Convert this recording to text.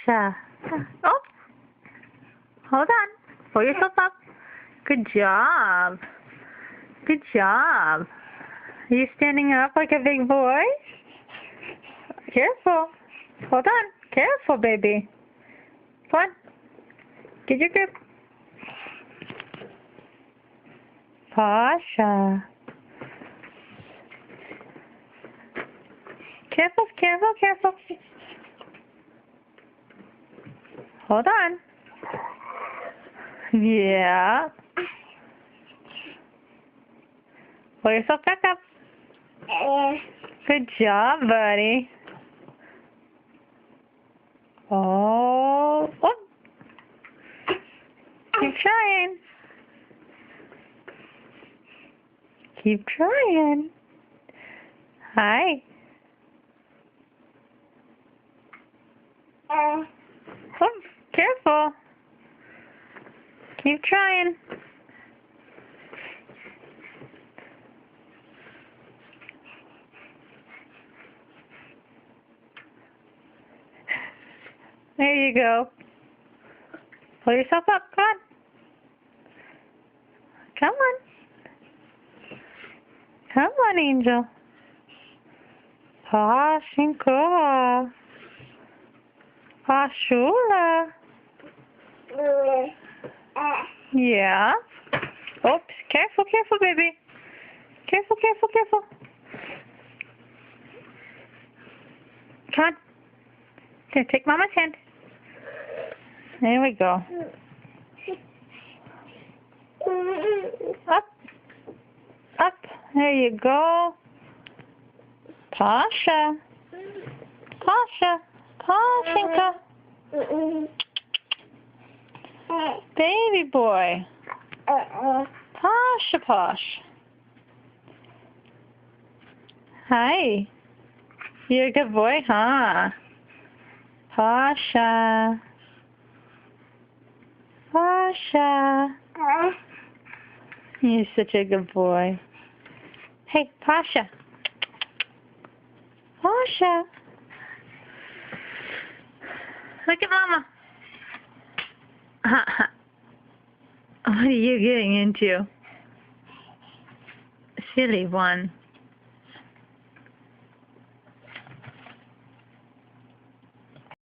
Pasha. Oh, hold on. Pull yourself up. Good job. Good job. Are you standing up like a big boy? Careful. Hold on. Careful, baby. Come on. Get your grip. Pasha. Careful, careful, careful. Hold on. Yeah. Pull yourself back up. Good job, buddy. Oh. Oh. Keep trying. Keep trying. Hi. Oh, careful. Keep trying. There you go. Pull yourself up. Come on. Come on. Come on, Angel. Pashinko. Pashula. Yeah. Oops. Careful, careful, baby. Careful, careful, careful. Come on. Here, take Mama's hand. There we go. Up. Up. There you go. Pasha. Pasha. Pashinka. Baby boy. Pasha Posh. Hi. You're a good boy, huh? Pasha. Pasha. You're such a good boy. Hey, Pasha. Pasha. Look at Mama. What are you getting into? Silly one.